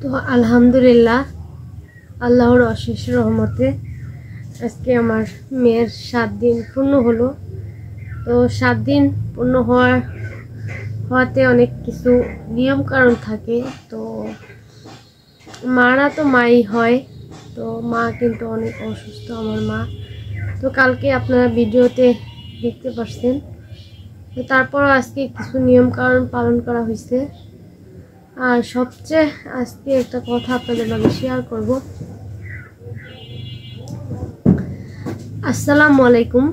তো আলহামদুলিল্লাহ আল্লাহর অশেষ রহমতে আজকে আমার মেয়ের 7 দিন পূর্ণ হলো। তো 7 দিন পূর্ণ হওয়াতে অনেক কিছু নিয়ম কারণ থাকে। তো মারা তো মাই হয়, তো মা কিন্তু অনেক অসুস্থ আমার মা। তো কালকে আপনারা ভিডিওতে দেখতে পাচ্ছেন। তো তারপরও আজকে কিছু নিয়ম কারণ পালন করা হয়েছে। আর সবচেয়ে আজকে একটা কথা আপনাদের মাঝে শেয়ার করব। আসসালামু আলাইকুম,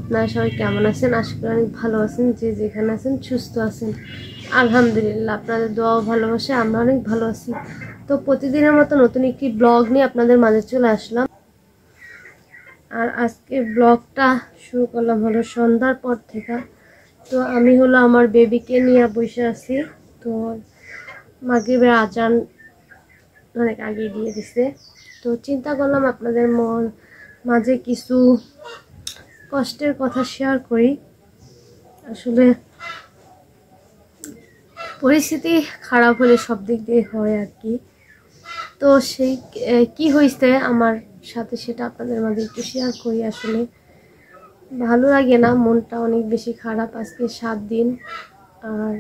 আপনারা সবাই কেমন আছেন? আশা করি অনেক ভালো আছেন, যে যেখানে আছেন সুস্থ আছেন। আলহামদুলিল্লাহ আপনাদের দোয়া ভালোবাসে আমরা অনেক ভালো আছি। তো প্রতিদিনের মতো নতুন একটি ব্লগ নিয়ে আপনাদের মাঝে চলে আসলাম। আর আজকে ব্লগটা শুরু করলাম হলো সন্ধ্যার পর থেকে। তো আমি হলো আমার বেবিকে নিয়ে বসে আছি। তো মাগরিবের আজান অনেক আগে দিয়ে দিছে। তো চিন্তা করলাম আপনাদের মাঝে কিছু কষ্টের কথা শেয়ার করি। আসলে পরিস্থিতি খারাপ হলে সব দিক দিয়ে হয় আর কি। তো সেই কি হয়েছে আমার সাথে সেটা আপনাদের মাঝে একটু শেয়ার করি। আসলে ভালো লাগে না, মনটা অনেক বেশি খারাপ। আজকে 7 দিন, আর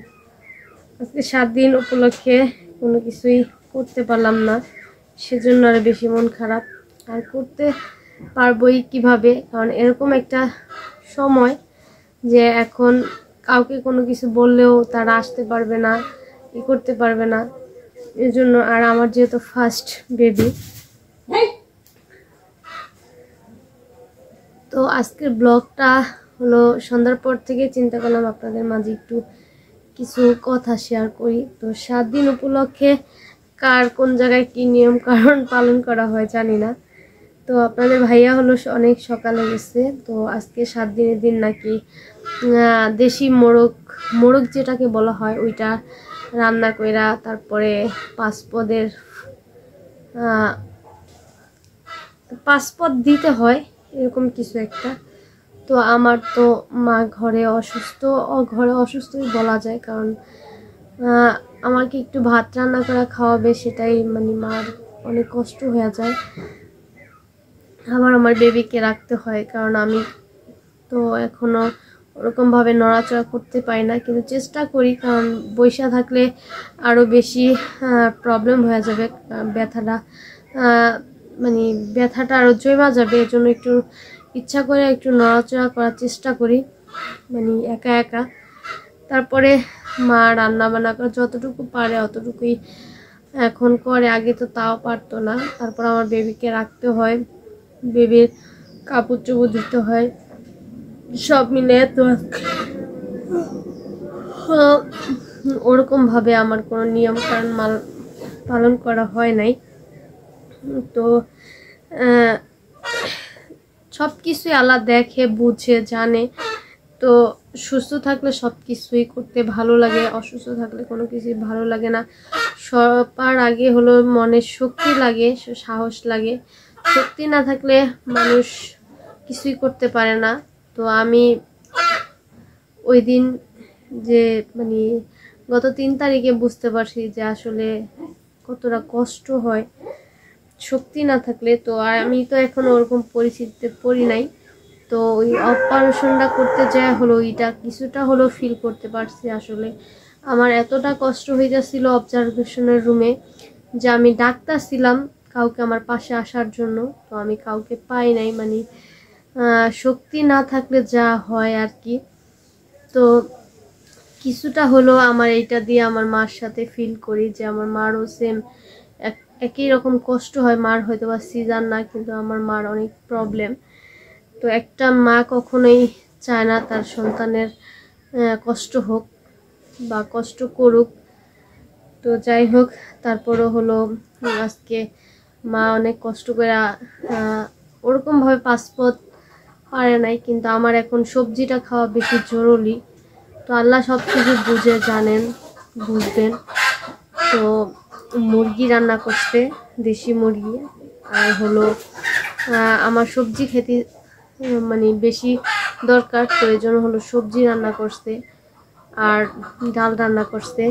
আজকে 7 দিন উপলক্ষে কোনো কিছুই করতে পারলাম না, সেজন্য আর বেশি মন খারাপ। আর করতে পারবই কিভাবে, কারণ এরকম একটা সময় যে এখন কাউকে কোনো কিছু বললেও তারা আসতে পারবে না, করতে পারবে না। এর জন্য আর আমার যেহেতু ফার্স্ট বেবি, তো আজকের ব্লগটা হলো সন্ধ্যার পর থেকে চিন্তা করলাম আপনাদের মাঝে একটু কিছু কথা শেয়ার করি। তো 7 দিন উপলক্ষে কার কোন জায়গায় কি নিয়ম কারণ পালন করা হয় জানি না। তো আপনাদের ভাইয়া হলো অনেক সকালে গেছে। তো আজকে 7 দিনের দিন নাকি দেশি মোরগ যেটাকে বলা হয় ওইটা রান্না কইরা তারপরে 5 পদ দিতে হয়, এরকম কিছু একটা। তো আমার তো মা ঘরে অসুস্থই বলা যায়, কারণ আমাকে একটু ভাত রান্না করা খাওয়াবে, সেটাই মানে মার অনেক কষ্ট হয়ে যায়। আবার আমার বেবিকে রাখতে হয়, কারণ আমি তো এখনো ওরকমভাবে নড়াচড়া করতে পারি না, কিন্তু চেষ্টা করি, কারণ বৈশা থাকলে আরও বেশি প্রবলেম হয়ে যাবে। ব্যথাটা আরও জমা যাবে, এর জন্য একটু ইচ্ছা করে একটু নড়াচড়া করার চেষ্টা করি, মানে একা একা। তারপরে মা রান্না বান্না করে যতটুকু পারে অতটুকুই এখন করে, আগে তো তাও পারতো না। তারপর আমার বেবিকে রাখতে হয়, বেবির কাপড় চোপড় দিতে হয়, সব মিলে তো ওরকম ভাবে আমার কোনো নিয়ম কারণ পালন করা হয় নাই। তো সব কিছুই আল্লাহ দেখে বুঝে জানে। তো সুস্থ থাকলে সব কিছুই করতে ভালো লাগে, অসুস্থ থাকলে কোনো কিছুই ভালো লাগে না। সবার আগে হলো মনের শক্তি লাগে, সাহস লাগে। শক্তি না থাকলে মানুষ কিছুই করতে পারে না। তো আমি ওই দিন যে মানে গত 3 তারিখে বুঝতে পারছি যে আসলে কতটা কষ্ট হয় শক্তি না থাকলে। তো আর আমি তো এখনো ওরকম পরিস্থিতিতে পড়ি নাই। তো ওই অপারেশনটা করতে যা হলো ওইটা কিছুটা হলো ফিল করতে পারছি। আসলে আমার এতটা কষ্ট হয়ে যাচ্ছিল অবজারভেশনের রুমে, যে আমি ডাকতেছিলাম কাউকে আমার পাশে আসার জন্য, তো আমি কাউকে পাই নাই। মানে শক্তি না থাকলে যা হয় আর কি। তো কিছুটা হলো আমার এইটা দিয়ে আমার মার সাথে ফিল করি, যে আমার মারও সেম একই রকম কষ্ট হয়। মার হয়তো বা সিজার না, কিন্তু আমার মার অনেক প্রবলেম। তো একটা মা কখনোই চায় না তার সন্তানের কষ্ট হোক বা কষ্ট করুক। তো যাই হোক, তারপরও হলো আজকে মা অনেক কষ্ট করে ওরকমভাবে 5 পদ পারে নাই, কিন্তু আমার এখন সবজিটা খাওয়া বেশি জরুরি। তো আল্লাহ সব কিছু বুঝে জানেন, বুঝবেন। তো মুরগি রান্না করতে, দেশি মুরগি, আর হলো আমার সবজি খেতে মানে বেশি দরকার, প্রয়োজন হলো সবজি রান্না করতে, আর ডাল রান্না করতে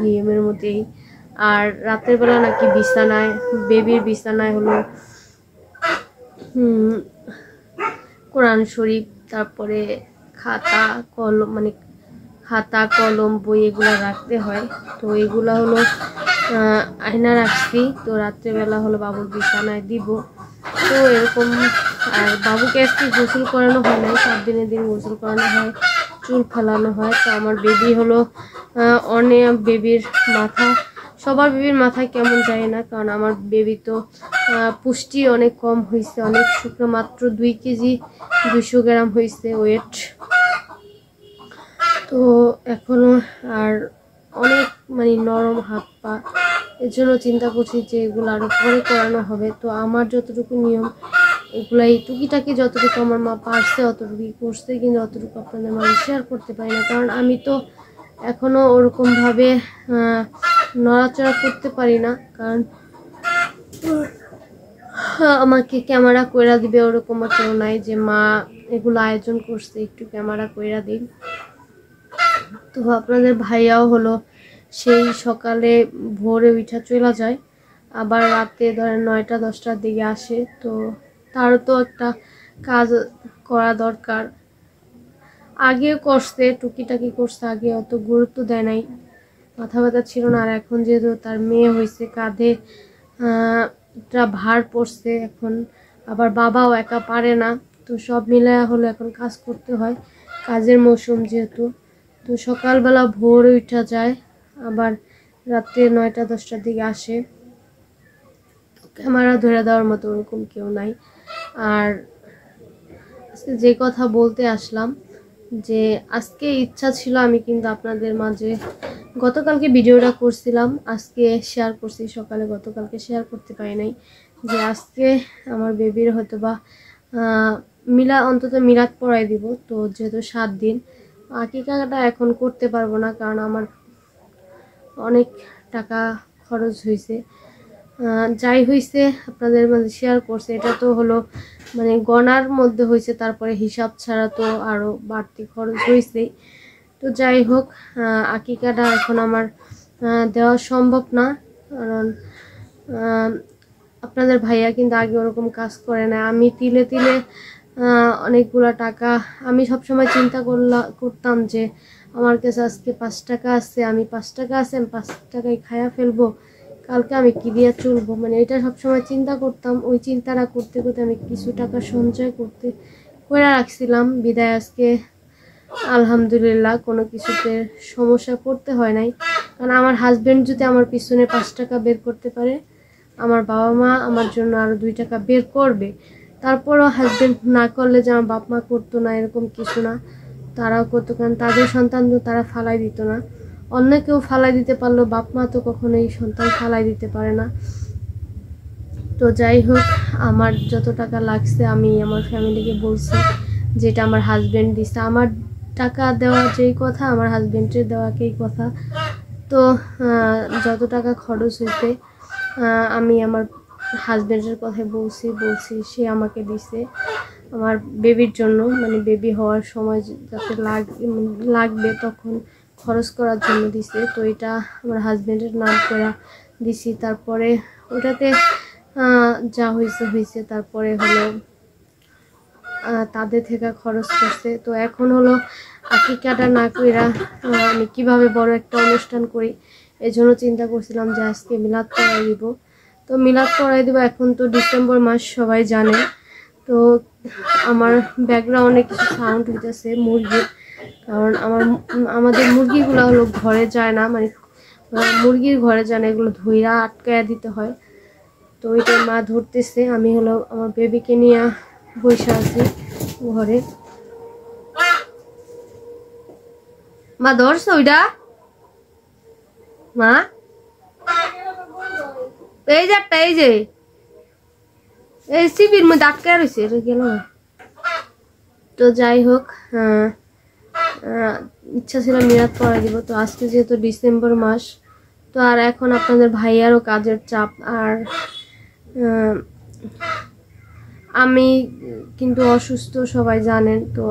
নিয়মের মধ্যেই। আর রাতের বেলা নাকি বিছানায়, বেবির বিছানায় হলো কোরআন শরীফ, তারপরে খাতা কলম, মানে খাতা কলম বই এগুলো রাখতে হয়। তো এগুলো হলো আয়না রাখছি। তো রাত্রেবেলা হলো বাবুর বিছানায় দিব। তো এরকম। আর বাবুকে আজকে গোসল করানো হয় নাই, 7 দিনের দিন গোসল করানো হয়, চুল ফেলানো হয়। তো আমার বেবি হলো অনেক, বেবির মাথা, সবার বেবির মাথায় কেমন যায় না, কারণ আমার বেবি তো পুষ্টি অনেক কম হয়েছে, অনেক শুকনো, মাত্র 2 কেজি 200 গ্রাম হয়েছে ওয়েট। তো এখনো আর অনেক মানে নরম হাত পা, এর জন্য চিন্তা করছি যে এগুলো আরো পরে করানো হবে। তো আমার যতটুকু নিয়ম এগুলাই টুকিটাকি যতটুকু আমার মা পারছে অতটুকুই করছে, কিন্তু অতটুকু আপনাদের মাঝে শেয়ার করতে পারি না, কারণ আমি তো এখনো ওরকম ভাবে নড়াচড়া করতে পারি না, কারণ আমাকে ক্যামেরা কইরা দিবে ওরকম কেউ নাই যে মা এগুলো আয়োজন করছে একটু ক্যামেরা কইরা দিন। তো আপনাদের ভাইয়াও হলো সেই সকালে ভোরে উঠা চলে যায়, আবার রাতে ধরেন 9টা 10টার দিকে আসে। তো তারও তো একটা কাজ করা দরকার। আগে করছে, টুকিটাকি করছে, আগে অত গুরুত্ব দেয় নাই, মাথা ব্যথা ছিল না। আর এখন যেহেতু তার মেয়ে হয়েছে, কাঁধে একটা ভার পড়ছে এখন, আবার বাবাও একা পারে না। তো সব মিলায়া হলো এখন কাজ করতে হয়, কাজের মৌসুম যেহেতু। তো সকালবেলা ভোরে উঠা যায়, আবার রাত্রে 9টা 10টার দিকে আসে। ক্যামেরা ধরে দেওয়ার মতো ওরকম কেউ নাই। আর আজকে যে কথা বলতে আসলাম, যে আজকে ইচ্ছা ছিল আমি কিন্তু আপনাদের মাঝে গতকালকে ভিডিওটা করছিলাম, আজকে শেয়ার করছি সকালে, গতকালকে শেয়ার করতে পারি নাই, যে আজকে আমার বেবির হয়তো বা অন্তত মিলাদ পড়াই দিব। তো যেহেতু 7 দিন, আকিকাটা এখন করতে পারবো না, কারণ আমার অনেক টাকা খরচ হয়েছে। যাই হয়েছে আপনাদের মাঝে শেয়ার করছে, এটা তো হলো মানে গণার মধ্যে হয়েছে, তারপরে হিসাব ছাড়া তো আরও বাড়তি খরচ হয়েছেই। তো যাই হোক, আকিকাটা এখন আমার দেওয়া সম্ভব না, কারণ আপনাদের ভাইয়া কিন্তু আগে ওরকম কাজ করে না। আমি তিলে তিলে অনেকগুলো টাকা, আমি সবসময় চিন্তা করতাম যে আমার কাছে আজকে 5 টাকা আছে, আমি 5 টাকা আছে, আমি 5 টাকায় খায়া ফেলবো, কালকে আমি কি দিয়ে চলবো, মানে এটা সবসময় চিন্তা করতাম। ওই চিন্তাটা করতে করতে আমি কিছু টাকা সঞ্চয় করে রাখছিলাম, বিদায় আজকে আলহামদুলিল্লাহ কোনো কিছুতে সমস্যা পড়তে হয় নাই। কারণ আমার হাজবেন্ড যদি আমার পিছনে 5 টাকা বের করতে পারে, আমার বাবা মা আমার জন্য আরো 2 টাকা বের করবে। তারপরও হাজবেন্ড না করলে যে আমার বাপ মা করতো না এরকম কিছু না, তারাও করতো, কারণ তাদের সন্তান তো তারা ফালাই দিত না। অন্য কেউ ফালাই দিতে পারলো, বাপ মা তো কখনোই সন্তান ফালাই দিতে পারে না। তো যাই হোক, আমার যত টাকা লাগছে আমি আমার ফ্যামিলিকে বলছি, যেটা আমার হাজবেন্ড দিছে। আমার টাকা দেওয়া যেই কথা, আমার হাজবেন্ডের দেওয়াকেই কথা। তো যত টাকা খরচ হইতে আমি আমার হাজবেন্ডের কথা বলছি, সে আমাকে দিছে আমার বেবির জন্য, মানে বেবি হওয়ার সময় যাতে লাগবে তখন খরচ করার জন্য দিছে। তো এটা আমার হাজবেন্ডের নাম করে দিছি। তারপরে ওটাতে যা হয়েছে, তারপরে হলো তাদের থেকে খরচ করছে। তো এখন হলো আকিকাটা না কইরা আমি কিভাবে বড় একটা অনুষ্ঠান করি, এজন্য চিন্তা করছিলাম যে আজকে মিলাদ পড়াই দিব। তো মিলাদ পড়াই দিব, এখন তো ডিসেম্বর মাস সবাই জানে। তো আমার ব্যাকগ্রাউন্ডে কিছু সাউন্ড হইতেছে মুরগির, কারণ আমাদের মুরগিগুলো হলো ঘরে যায় না, মানে মুরগির ঘরে যায় না, এগুলো ধইরা আটকায়া দিতে হয়। তো ওইটাই মা ধরতেছে, আমি হলো আমার বেবিকে নিয়ে বসে আছি ঘরে। মা ধরছো ওইটা? মা এই যে একটা, এই যে এই সিবির মধ্যে আটকায় রয়েছে, এটা গেল না। তো যাই হোক, ইচ্ছা ছিল মিলাদ পড়াই দিব। তো আজকে যেহেতু ডিসেম্বর মাস, তো আর এখন আপনাদের ভাইয়ারও কাজের চাপ, আর আমি কিন্তু অসুস্থ সবাই জানেন। তো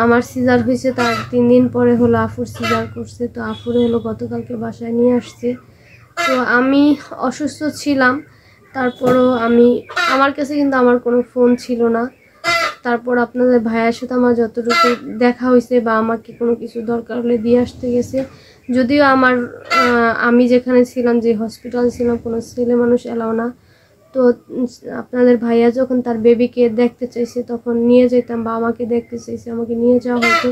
আমার সিজার হয়েছে, তার 3 দিন পরে হলো আফুর সিজার করছে। তো আফুরে হলো গতকালকে বাসায় নিয়ে আসছে। তো আমি অসুস্থ ছিলাম, তারপরও আমার কাছে কিন্তু আমার কোনো ফোন ছিল না। তারপর আপনাদের ভাইয়ের সাথে আমার যতটুকু দেখা হয়েছে বা আমাকে কোনো কিছু দরকার হলে দিয়ে আসতে গেছে। যদিও আমি যেখানে ছিলাম, যে হসপিটাল ছিলাম, কোনো ছেলে মানুষ এলাও না। তো আপনাদের ভাইয়া যখন তার বেবিকে দেখতে চাইছে তখন নিয়ে যেতাম, বা আমাকে দেখতে চাইছে আমাকে নিয়ে যাওয়া হতো,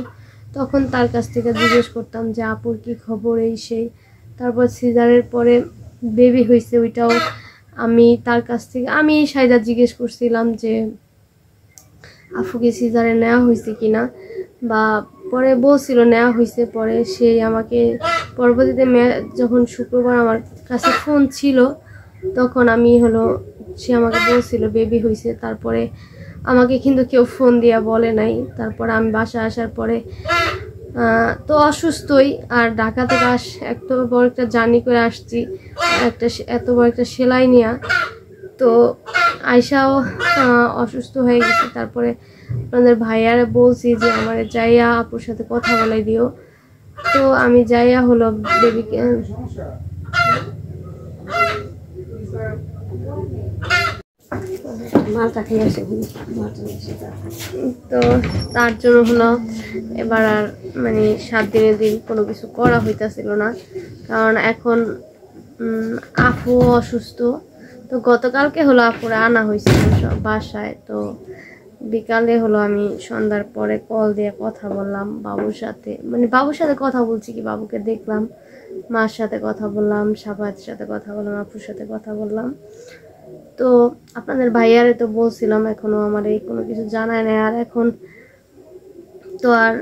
তখন তার কাছ থেকে জিজ্ঞেস করতাম যে আপুর কী খবর, এই সেই। তারপর সিজারের পরে বেবি হয়েছে, ওইটাও আমি তার কাছ থেকে সাইদা জিজ্ঞেস করছিলাম যে আফুকে সিজারে নেওয়া হয়েছে কিনা, বা পরে বলছিল নেওয়া হয়েছে। পরে সেই আমাকে পরবর্তীতে যখন শুক্রবার আমার কাছে ফোন ছিল তখন সে আমাকে বলছিল বেবি হয়েছে। তারপরে আমাকে কিন্তু কেউ ফোন দিয়া বলে নাই। তারপর আমি বাসায় আসার পরে তো অসুস্থই, আর ঢাকা থেকে এত বড় একটা জার্নি করে আসছি, এত বড় একটা সেলাই নিয়ে, তো আয়সাও অসুস্থ হয়ে গেছে। তারপরে আপনাদের ভাইয়ারে বলছি যে আমার যাইয়া আপুর সাথে কথা বলাই দিও। তো আমি যাইয়া হলো বেবিকে তো তার জন্য হলো এবার আর 7 দিনের দিন কোনো কিছু করা হইতেছিল না, কারণ এখন আপু অসুস্থ। তো গতকালকে হলো আপুরে আনা হয়েছিল সব বাসায়। তো বিকালে হলো আমি সন্ধ্যার পরে কল দিয়ে কথা বললাম বাবুর সাথে, বাবুর সাথে কথা বলছি কি, বাবুকে দেখলাম, মার সাথে কথা বললাম, সাফায়েতের সাথে কথা বললাম, আপুর সাথে কথা বললাম। তো আপনাদের ভাইয়ারে তো বলছিলাম, এখনো আমার এই কোনো কিছু জানায় না। আর এখন তো আর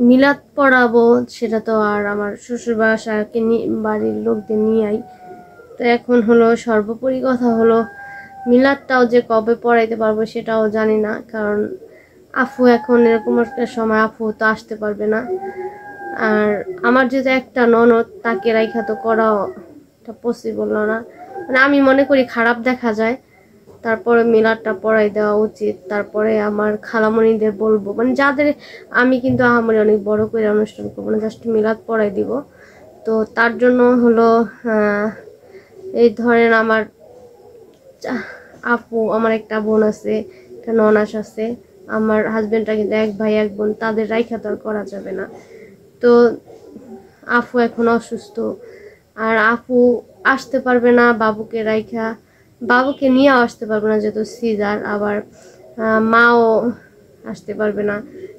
মিলাদ পড়াবো, সেটা তো আর আমার শ্বশুর বাসাকে বাড়ির লোকদের নিয়েই। তো এখন হলো সর্বোপরি কথা হলো মিলাদটাও যে কবে পড়াইতে পারবো সেটাও জানি না, কারণ আফু এখন এরকম একটা সময় আফু তো আসতে পারবে না। আর আমার যেহেতু একটা ননদ, তাকে রাইখা তো করাও পসিবল না। আমি মনে করি খারাপ দেখা যায়, তারপরে মিলাদটা পড়াই দেওয়া উচিত। তারপরে আমার খালামণিদের বলবো, যাদের আমি কিন্তু আহামরি অনেক বড় করে অনুষ্ঠান করবো না, জাস্ট মিলাদ পড়াই দিব। তো তার জন্য হলো এই ধরেন আমার আপু, আমার একটা বোন আছে, একটা ননাস আছে, আমার হাজবেন্ডরা কিন্তু এক ভাই এক বোন, তাদের রাইখা তো আর করা যাবে না। তো আপু এখন অসুস্থ, আর আপু আসতে পারবে না বাবুকে রাইখা, বাবুকে নিয়েও আসতে পারবে না যেহেতু সিজার, আবার মাও আসতে পারবে না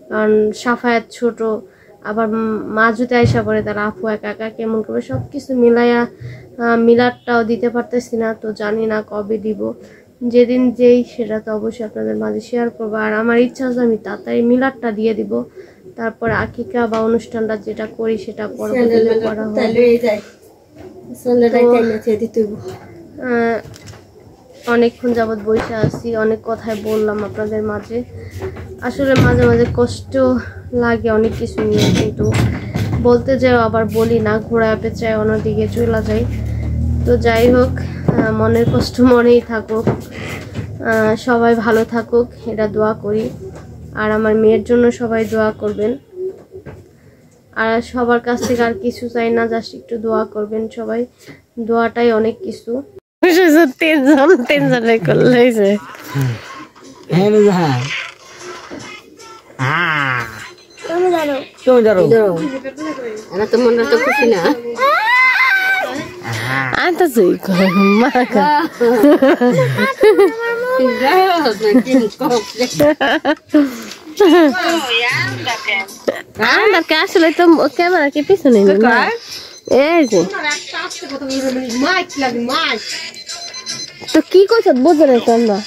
কারণ সাফায়াত ছোট, আবার মা যদি আইসা পড়ে তারা আপু একা একা কেমন করবে। সব কিছু মিলাইয়া মিলাদটাও দিতে পারতেছি না। তো জানি না কবে দিব, যেদিন যেই সেটা তো অবশ্যই আপনাদের মাঝে শেয়ার করবো। আর আমার ইচ্ছা আছে আমি তাড়াতাড়ি মিলাদটা দিয়ে দিব, তারপরে আকিকা বা অনুষ্ঠানটা যেটা করি সেটা পরবর্তীতে করা হবে। অনেকক্ষণ যাবৎ বসে আছি, অনেক কথাই বললাম আপনাদের মাঝে। আসলে মাঝে মাঝে কষ্ট লাগে অনেক কিছু নিয়ে, কিন্তু বলতে যাও আবার বলি না, ঘোরায় পেঁচায় অন্যদিকে চলে যাই। তো যাই হোক, মনের কষ্ট মনেই থাকুক, সবাই ভালো থাকুক এটা দোয়া করি। আর আমার মেয়ের জন্য সবাই দোয়া করবেন। আর সবার কাছ থেকে আর কিছু চাই না, জাস্ট একটু দোয়া করবেন সবাই, দোয়াটাই অনেক কিছু। আসলে তো ক্যামেরা কে পিছনে তো কি করছ বোঝো না তোমরা।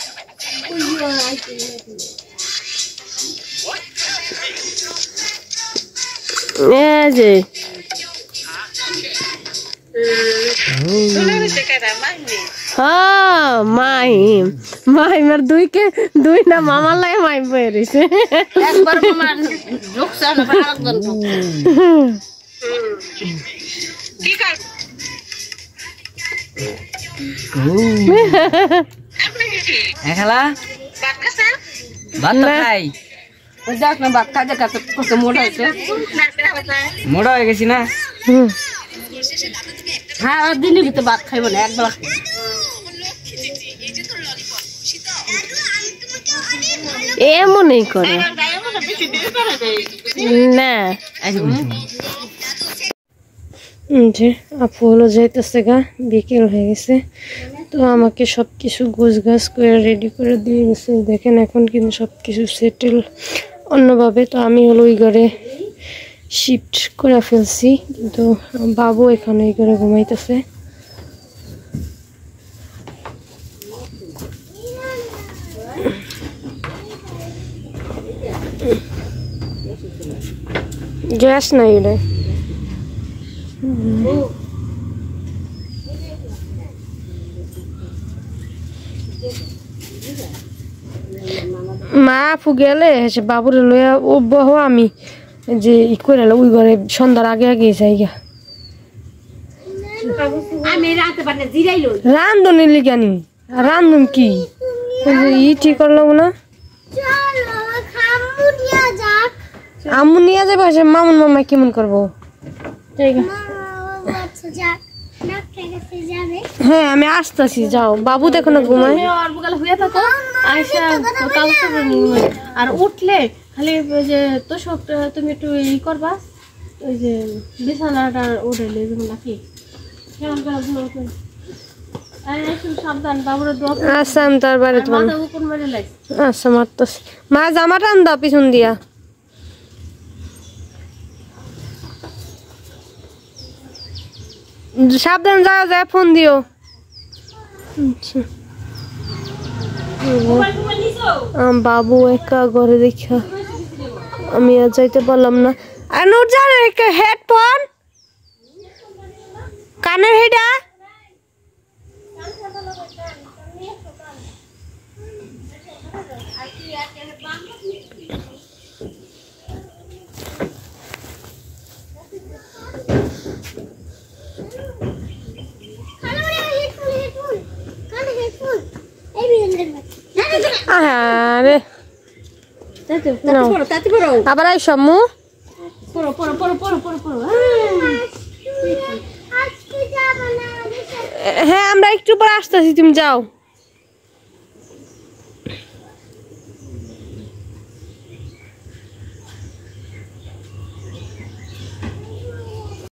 যে মাহিমার দুই না মামার লাগে মাই বয়ে রয়েছে। মোড়া হয়ে গেছি না। হ্যাঁ দিনের ভিতরে ভাত খাইব না একবেলা এমনই করে না যে আপু হলো যাইতেছে গা, বিকেল হয়ে গেছে। তো আমাকে সব কিছু গোছগাছ করে রেডি করে দিয়ে গেছে। দেখেন এখন কিন্তু সব কিছু সেটেল অন্যভাবে। তো আমি হলো ওই ঘরে শিফট করে ফেলছি, কিন্তু বাবু এখানে এই ঘরে ঘুমাইতেছে। গ্যাস নাই রে, মা আপু গেলে বাবুরে লইয়া ও বহ, আমি যে ই করে ওই ঘরে সন্ধ্যার আগে আগে যাই গা। রান্ধনের লিগানি রান্ধন কি ই ঠিক করলাম না, আম্মু নিয়ে যাবে। মামুন মামা কেমন করবো? হ্যাঁ আমি আসতেছি, যাও। বাবু দেখো না ঘুমায়। আর উঠলে খালি ওই যে তোষকটা তুমি একটু ই করবা, ওই যে বিছানাটা উঠাইলে নাকি সাবধান বাবুর দোয়া। আচ্ছা আমি তার বাড়ি আচ্ছা মারতেছি। মা জামাটা আন দাও পিছন দিয়া। সাবধান যা যা, ফোন দিও। বাবু একা ঘরে দেখা আমি আর যাইতে পারলাম না। আর নুরজান হেডফোন কানের হেডা আবার আই সম্মু। হ্যাঁ আমরা একটু পরে আসতেছি, তুমি যাও।